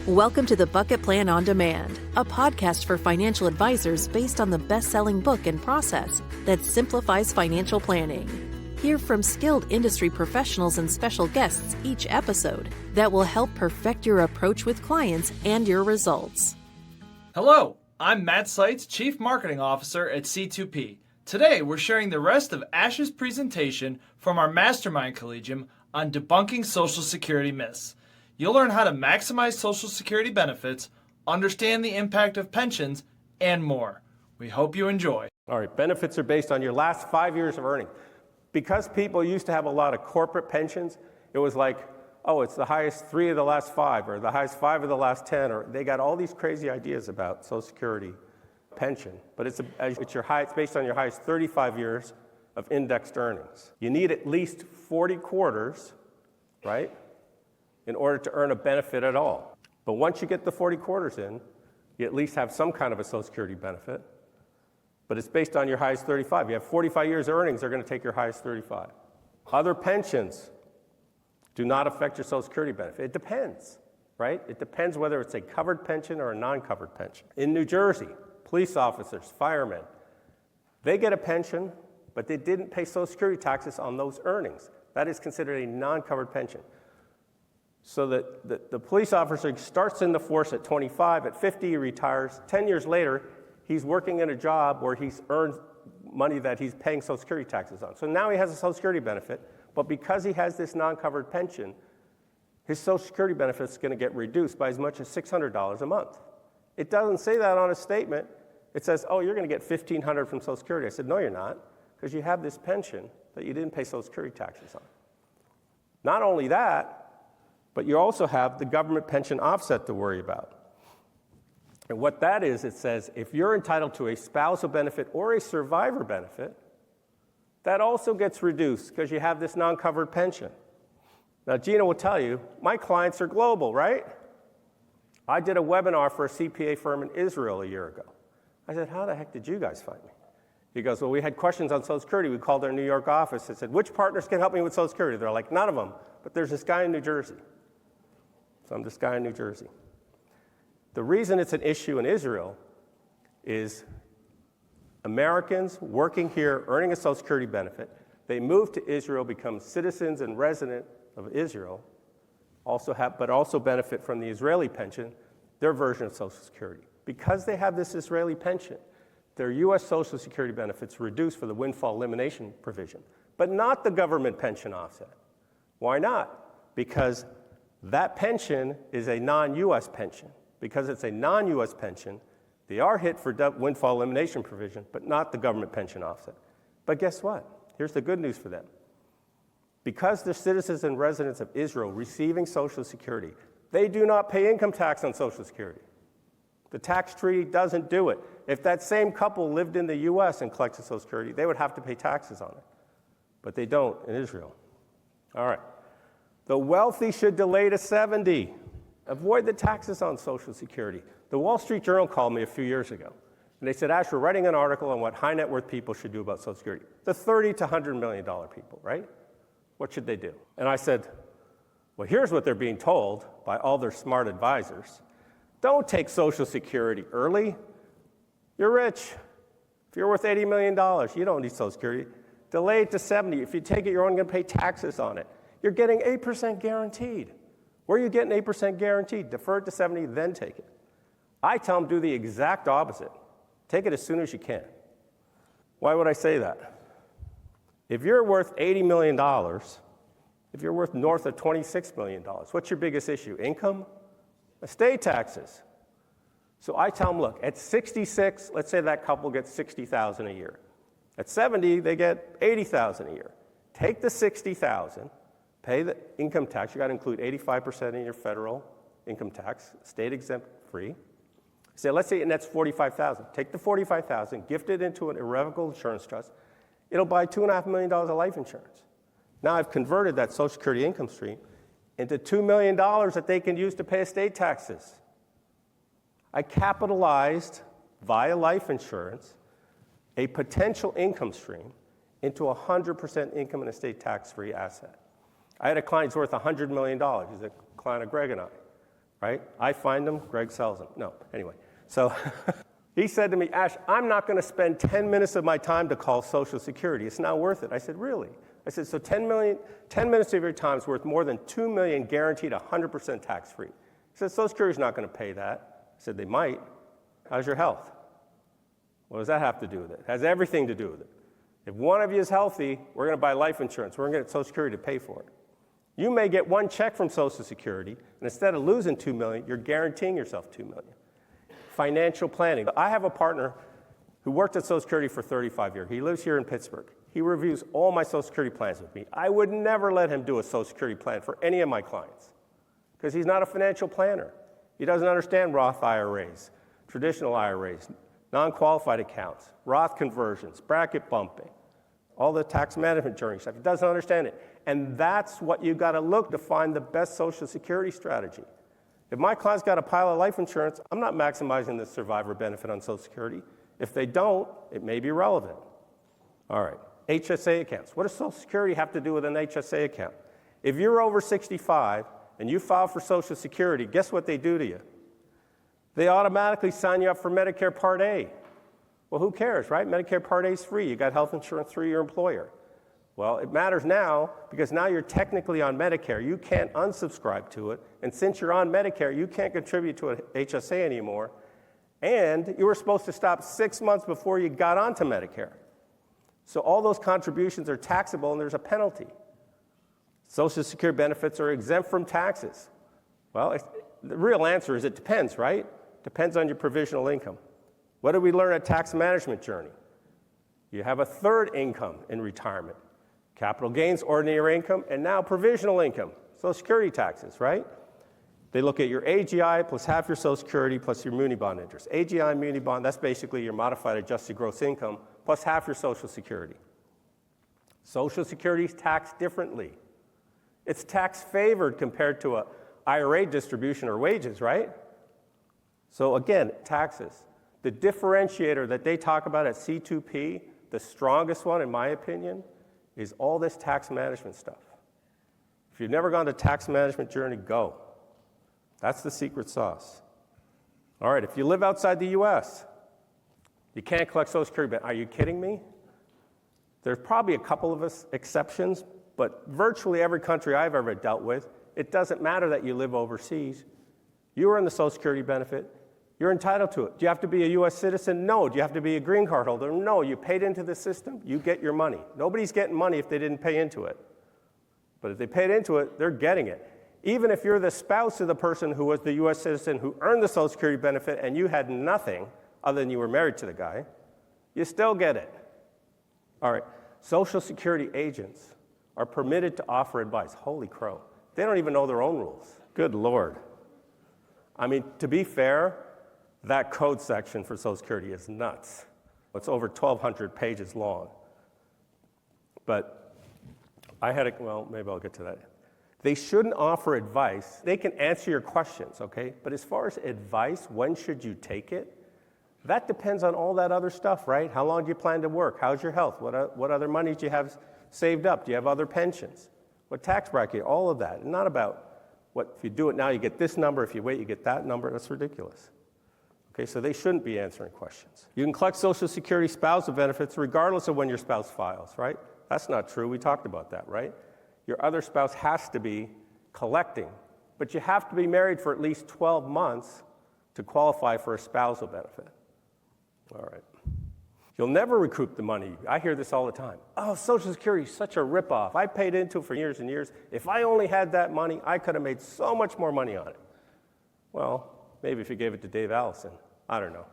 Welcome to the Bucket Plan on Demand, a podcast for financial advisors based on the best-selling book and process that simplifies financial planning. Hear from skilled industry professionals and special guests each episode that will help perfect your approach with clients and your results. Hello, I'm Matt Seitz, Chief Marketing Officer at C2P. Today, we're sharing the rest of Ash's presentation from our Mastermind Collegium on debunking Social Security myths. You'll learn how to maximize Social Security benefits, understand the impact of pensions, and more. We hope you enjoy. All right, benefits are based on your last 5 years of earning. Because people used to have a lot of corporate pensions, it was like, oh, it's the highest 3 of the last 5, or the highest 5 of the last 10, or they got all these crazy ideas about Social Security pension. But it's based on your highest 35 years of indexed earnings. You need at least 40 quarters, right, in order to earn a benefit at all. But once you get the 40 quarters in, you at least have some kind of a Social Security benefit. But it's based on your highest 35. You have 45 years of earnings, they're going to take your highest 35. Other pensions do not affect your Social Security benefit. It depends, right? It depends whether it's a covered pension or a non-covered pension. In New Jersey, police officers, firemen, they get a pension, but they didn't pay Social Security taxes on those earnings. That is considered a non-covered pension. So that the police officer starts in the force at 25, at 50 he retires, 10 years later he's working in a job where he's earned money that he's paying Social Security taxes on. So now he has a Social Security benefit, but because he has this non-covered pension, his Social Security benefit is going to get reduced by as much as $600 a month. It doesn't say that on a statement. It says, oh, you're going to get $1,500 from Social Security. I said, no, you're not, because you have this pension that you didn't pay Social Security taxes on. Not only that, but you also have the government pension offset to worry about. And what that is, it says if you're entitled to a spousal benefit or a survivor benefit, that also gets reduced because you have this non-covered pension. Now, Gina will tell you, my clients are global, right? I did a webinar for a CPA firm in Israel a year ago. I said, how the heck did you guys find me? He goes, well, we had questions on Social Security. We called our New York office and said, which partners can help me with Social Security? They're like, none of them, but there's this guy in New Jersey. So I'm this guy in New Jersey. The reason it's an issue in Israel is Americans working here, earning a Social Security benefit, they move to Israel, become citizens and resident of Israel, but also benefit from the Israeli pension, their version of Social Security. Because they have this Israeli pension, their U.S. Social Security benefits reduced for the windfall elimination provision, but not the government pension offset. Why not? Because that pension is a non-U.S. pension. Because it's a non-U.S. pension, they are hit for windfall elimination provision, but not the government pension offset. But guess what? Here's the good news for them. Because they're citizens and residents of Israel receiving Social Security, they do not pay income tax on Social Security. The tax treaty doesn't do it. If that same couple lived in the U.S. and collected Social Security, they would have to pay taxes on it. But they don't in Israel. All right. The wealthy should delay to 70. Avoid the taxes on Social Security. The Wall Street Journal called me a few years ago, and they said, Ash, we're writing an article on what high net worth people should do about Social Security. The $30 to $100 million people, right? What should they do? And I said, well, here's what they're being told by all their smart advisors. Don't take Social Security early. You're rich. If you're worth $80 million, you don't need Social Security. Delay it to 70. If you take it, you're only going to pay taxes on it. You're getting 8% guaranteed. Where are you getting 8% guaranteed? Defer it to 70, then take it. I tell them do the exact opposite. Take it as soon as you can. Why would I say that? If you're worth $80 million, if you're worth north of $26 million, what's your biggest issue? Income? Estate taxes. So I tell them, look, at 66, let's say that couple gets $60,000 a year. At 70, they get $80,000 a year. Take the $60,000. Pay the income tax. You got to include 85% in your federal income tax, state exempt free. So let's say that's $45,000. Take the $45,000, gift it into an irrevocable insurance trust. It'll buy $2.5 million of life insurance. Now I've converted that Social Security income stream into $2 million that they can use to pay estate taxes. I capitalized via life insurance a potential income stream into a 100% income and estate tax-free asset. I had a client who's worth $100 million. He's a client of Greg and I. right? I find them, Greg sells them. No, anyway. So he said to me, Ash, I'm not going to spend 10 minutes of my time to call Social Security. It's not worth it. I said, really? I said, so 10 minutes of your time is worth more than $2 million guaranteed 100% tax-free. He said, Social Security's not going to pay that. I said, they might. How's your health? What does that have to do with it? It has everything to do with it. If one of you is healthy, we're going to buy life insurance. We're going to get Social Security to pay for it. You may get one check from Social Security, and instead of losing $2 million, you're guaranteeing yourself $2 million. Financial planning. I have a partner who worked at Social Security for 35 years. He lives here in Pittsburgh. He reviews all my Social Security plans with me. I would never let him do a Social Security plan for any of my clients because he's not a financial planner. He doesn't understand Roth IRAs, traditional IRAs, non-qualified accounts, Roth conversions, bracket bumping, all the tax management journey stuff. He doesn't understand it. And that's what you got to look to find the best Social Security strategy. If my client's got a pile of life insurance, I'm not maximizing the survivor benefit on Social Security. If they don't, it may be relevant. All right, HSA accounts. What does Social Security have to do with an HSA account? If you're over 65 and you file for Social Security, guess what they do to you? They automatically sign you up for Medicare Part A. Well, who cares, right? Medicare Part A is free. You got health insurance through your employer. Well, it matters now because now you're technically on Medicare. You can't unsubscribe to it. And since you're on Medicare, you can't contribute to an HSA anymore. And you were supposed to stop 6 months before you got onto Medicare. So all those contributions are taxable and there's a penalty. Social Security benefits are exempt from taxes. Well, the real answer is it depends, right? Depends on your provisional income. What did we learn at Tax Management Journey? You have a third income in retirement. Capital gains, ordinary income, and now provisional income, Social Security taxes, right? They look at your AGI plus half your Social Security plus your muni bond interest. AGI, muni bond, that's basically your modified adjusted gross income plus half your Social Security. Social Security is taxed differently. It's tax favored compared to a IRA distribution or wages, right? So again, taxes. The differentiator that they talk about at C2P, the strongest one in my opinion, is all this tax management stuff. If you've never gone to Tax Management Journey, go. That's the secret sauce. All right, if you live outside the US, you can't collect Social Security. Are you kidding me? There's probably a couple of exceptions, but virtually every country I've ever dealt with, it doesn't matter that you live overseas. You earn the Social Security benefit. You're entitled to it. Do you have to be a U.S. citizen? No. Do you have to be a green card holder? No. You paid into the system, you get your money. Nobody's getting money if they didn't pay into it. But if they paid into it, they're getting it. Even if you're the spouse of the person who was the U.S. citizen who earned the Social Security benefit and you had nothing other than you were married to the guy, you still get it. All right. Social Security agents are permitted to offer advice. Holy crow. They don't even know their own rules. Good Lord. I mean, to be fair, that code section for Social Security is nuts. It's over 1,200 pages long. But well, maybe I'll get to that. They shouldn't offer advice. They can answer your questions, okay? But as far as advice, when should you take it? That depends on all that other stuff, right? How long do you plan to work? How's your health? What other money do you have saved up? Do you have other pensions? What tax bracket? All of that. Not about if you do it now, you get this number. If you wait, you get that number. That's ridiculous. Okay, so they shouldn't be answering questions. You can collect Social Security spousal benefits regardless of when your spouse files, right? That's not true. We talked about that, right? Your other spouse has to be collecting, but you have to be married for at least 12 months to qualify for a spousal benefit. All right. You'll never recoup the money. I hear this all the time. Oh, Social Security is such a ripoff. I paid into it for years and years. If I only had that money, I could have made so much more money on it. Well, maybe if you gave it to Dave Allison. I don't know.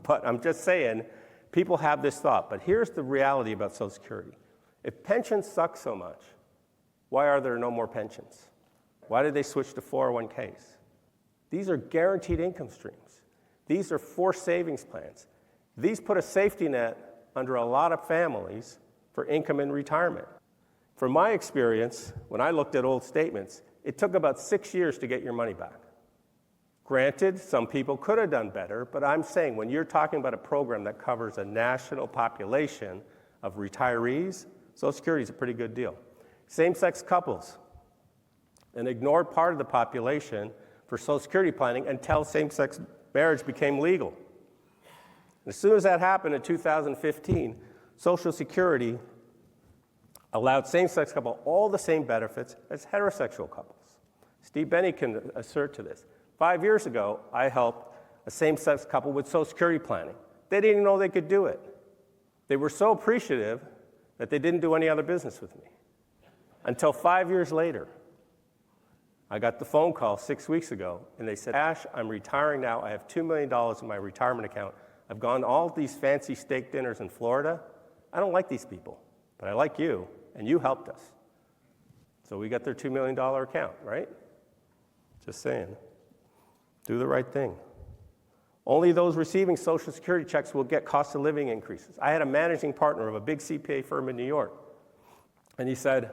But I'm just saying, people have this thought. But here's the reality about Social Security. If pensions suck so much, why are there no more pensions? Why did they switch to 401ks? These are guaranteed income streams. These are forced savings plans. These put a safety net under a lot of families for income in retirement. From my experience, when I looked at old statements, it took about 6 years to get your money back. Granted, some people could have done better, but I'm saying when you're talking about a program that covers a national population of retirees, Social Security is a pretty good deal. Same-sex couples, an ignored part of the population, for Social Security planning until same-sex marriage became legal. As soon as that happened in 2015, Social Security allowed same-sex couples all the same benefits as heterosexual couples. Steve Benny can assert to this. 5 years ago, I helped a same-sex couple with Social Security planning. They didn't even know they could do it. They were so appreciative that they didn't do any other business with me. Until 5 years later, I got the phone call 6 weeks ago, and they said, Ash, I'm retiring now. I have $2 million in my retirement account. I've gone to all these fancy steak dinners in Florida. I don't like these people, but I like you, and you helped us. So we got their $2 million account, right? Just saying. Do the right thing. Only those receiving Social Security checks will get cost of living increases. I had a managing partner of a big CPA firm in New York, and he said,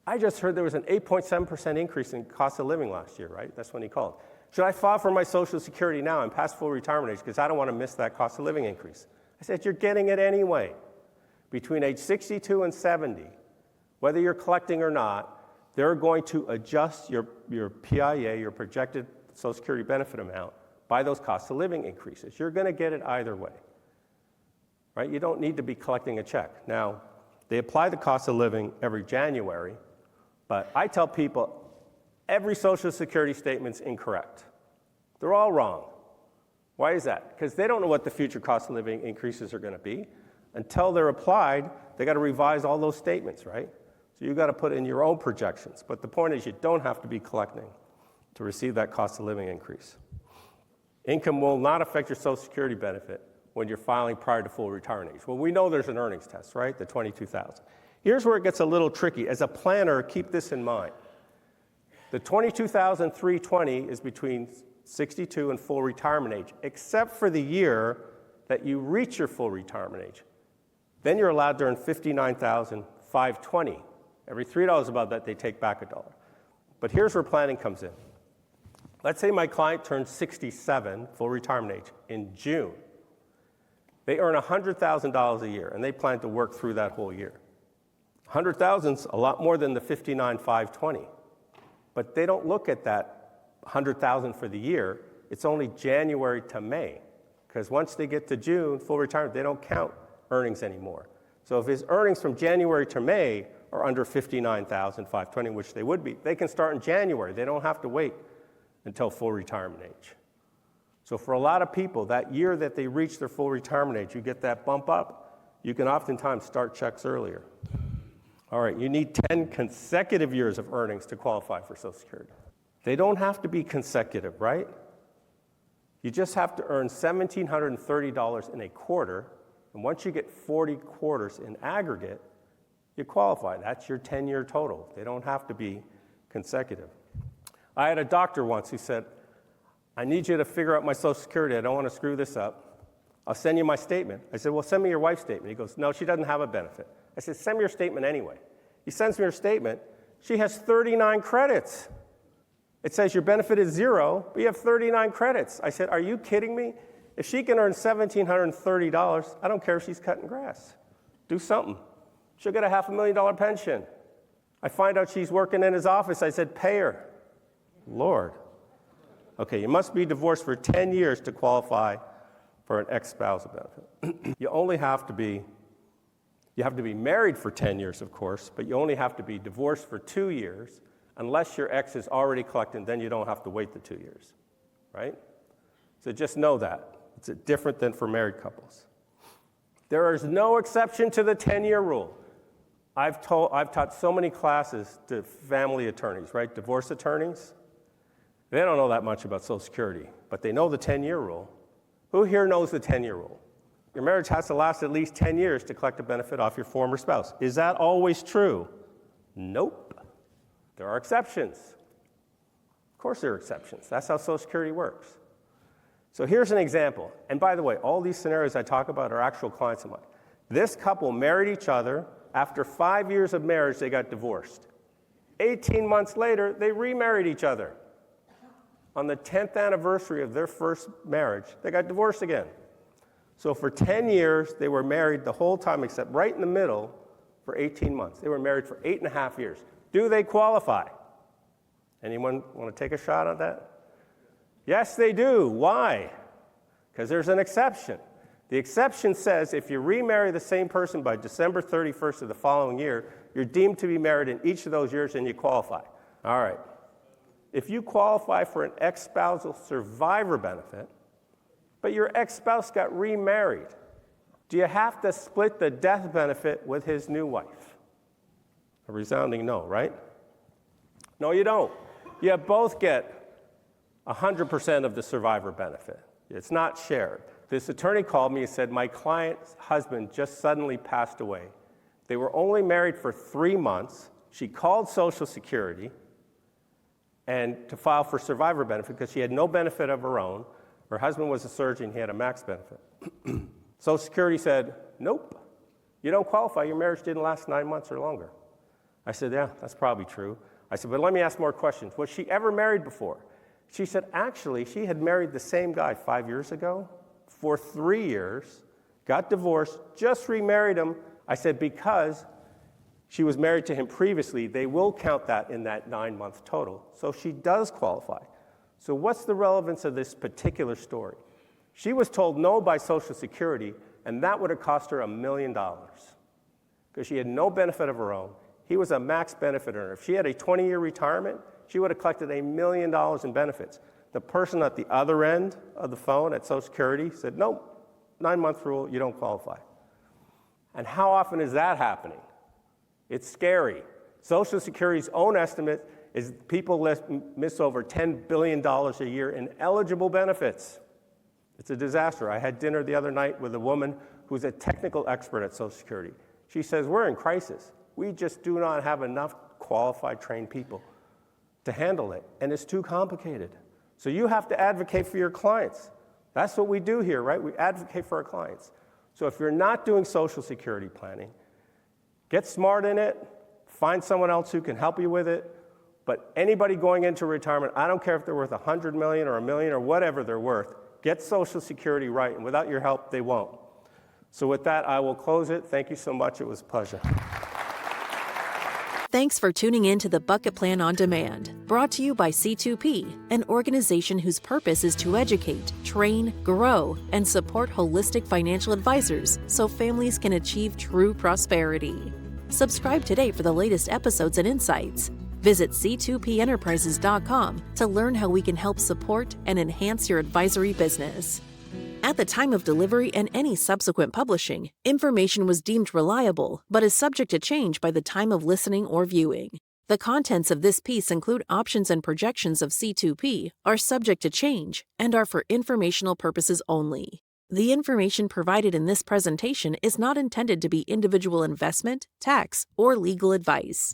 I just heard there was an 8.7% increase in cost of living last year, right? That's when he called. Should I file for my Social Security now and past full retirement age because I don't want to miss that cost of living increase? I said, you're getting it anyway. Between age 62 and 70, whether you're collecting or not, they're going to adjust your PIA, your projected Social Security benefit amount, by those cost of living increases. You're going to get it either way, right? You don't need to be collecting a check. Now, they apply the cost of living every January, but I tell people every Social Security statement's incorrect. They're all wrong. Why is that? Because they don't know what the future cost of living increases are going to be. Until they're applied, they got to revise all those statements, right? So you've got to put in your own projections. But the point is you don't have to be collecting to receive that cost of living increase. Income will not affect your Social Security benefit when you're filing prior to full retirement age. Well, we know there's an earnings test, right? The $22,000. Here's where it gets a little tricky. As a planner, keep this in mind. The $22,320 is between 62 and full retirement age, except for the year that you reach your full retirement age. Then you're allowed to earn $59,520. Every $3 above that, they take back $1. But here's where planning comes in. Let's say my client turns 67, full retirement age, in June. They earn $100,000 a year, and they plan to work through that whole year. $100,000 is a lot more than the $59,520. But they don't look at that $100,000 for the year. It's only January to May, because once they get to June, full retirement, they don't count earnings anymore. So if his earnings from January to May are under $59,520, which they would be, they can start in January. They don't have to wait until full retirement age. So for a lot of people, that year that they reach their full retirement age, you get that bump up, you can oftentimes start checks earlier. All right, you need 10 consecutive years of earnings to qualify for Social Security. They don't have to be consecutive, right? You just have to earn $1,730 in a quarter, and once you get 40 quarters in aggregate, you qualify. That's your 10-year total. They don't have to be consecutive. I had a doctor once who said, I need you to figure out my Social Security. I don't want to screw this up. I'll send you my statement. I said, well, send me your wife's statement. He goes, no, she doesn't have a benefit. I said, send me your statement anyway. He sends me her statement. She has 39 credits. It says your benefit is 0, but you have 39 credits. I said, are you kidding me? If she can earn $1,730, I don't care if she's cutting grass. Do something. She'll get a $500,000 pension. I find out she's working in his office. I said, pay her. Lord. Okay, you must be divorced for 10 years to qualify for an ex-spousal benefit. You have to be married for 10 years, of course, but you only have to be divorced for 2 years unless your ex is already collecting, then you don't have to wait the 2 years, right? So just know that. It's different than for married couples. There is no exception to the 10-year rule. I've taught so many classes to family attorneys, right? Divorce attorneys. They don't know that much about Social Security, but they know the 10-year rule. Who here knows the 10-year rule? Your marriage has to last at least 10 years to collect a benefit off your former spouse. Is that always true? Nope. There are exceptions. Of course there are exceptions. That's how Social Security works. So here's an example. And by the way, all these scenarios I talk about are actual clients of mine. This couple married each other. After 5 years of marriage, they got divorced. 18 months later, they remarried each other. On the 10th anniversary of their first marriage, they got divorced again. So for 10 years, they were married the whole time except right in the middle for 18 months. They were married for 8.5 years. Do they qualify? Anyone want to take a shot at that? Yes, they do. Why? Because there's an exception. The exception says if you remarry the same person by December 31st of the following year, you're deemed to be married in each of those years and you qualify. All right. If you qualify for an ex-spousal survivor benefit, but your ex-spouse got remarried, do you have to split the death benefit with his new wife? A resounding no, right? No, you don't. You both get 100% of the survivor benefit. It's not shared. This attorney called me and said, my client's husband just suddenly passed away. They were only married for 3 months. She called Social Security and to file for survivor benefit because she had no benefit of her own. Her husband was a surgeon. He had a max benefit. Social Security said, nope, you don't qualify. Your marriage didn't last 9 months or longer. I said, yeah, that's probably true. I said, but let me ask more questions. Was she ever married before? She said, actually, she had married the same guy 5 years ago for 3 years, got divorced, just remarried him. I said, because she was married to him previously, they will count that in that 9-month total. So she does qualify. So what's the relevance of this particular story? She was told no by Social Security, and that would have cost her $1 million because she had no benefit of her own. He was a max benefit earner. If she had a 20-year retirement, she would have collected $1 million in benefits. The person at the other end of the phone at Social Security said, nope, 9-month rule, you don't qualify. And how often is that happening? It's scary. Social Security's own estimate is people miss over $10 billion a year in eligible benefits. It's a disaster. I had dinner the other night with a woman who's a technical expert at Social Security. She says, we're in crisis. We just do not have enough qualified, trained people to handle it, and it's too complicated. So you have to advocate for your clients. That's what we do here, right? We advocate for our clients. So if you're not doing Social Security planning, get smart in it, find someone else who can help you with it. But anybody going into retirement, I don't care if they're worth $100 million or $1 million or whatever they're worth, get Social Security right, and without your help, they won't. So with that, I will close it. Thank you so much. It was a pleasure. Thanks for tuning in to the Bucket Plan on Demand, brought to you by C2P, an organization whose purpose is to educate, train, grow, and support holistic financial advisors so families can achieve true prosperity. Subscribe today for the latest episodes and insights. Visit c2penterprises.com to learn how we can help support and enhance your advisory business. At the time of delivery and any subsequent publishing, information was deemed reliable but is subject to change by the time of listening or viewing. The contents of this piece include options and projections of C2P, are subject to change, and are for informational purposes only. The information provided in this presentation is not intended to be individual investment, tax, or legal advice.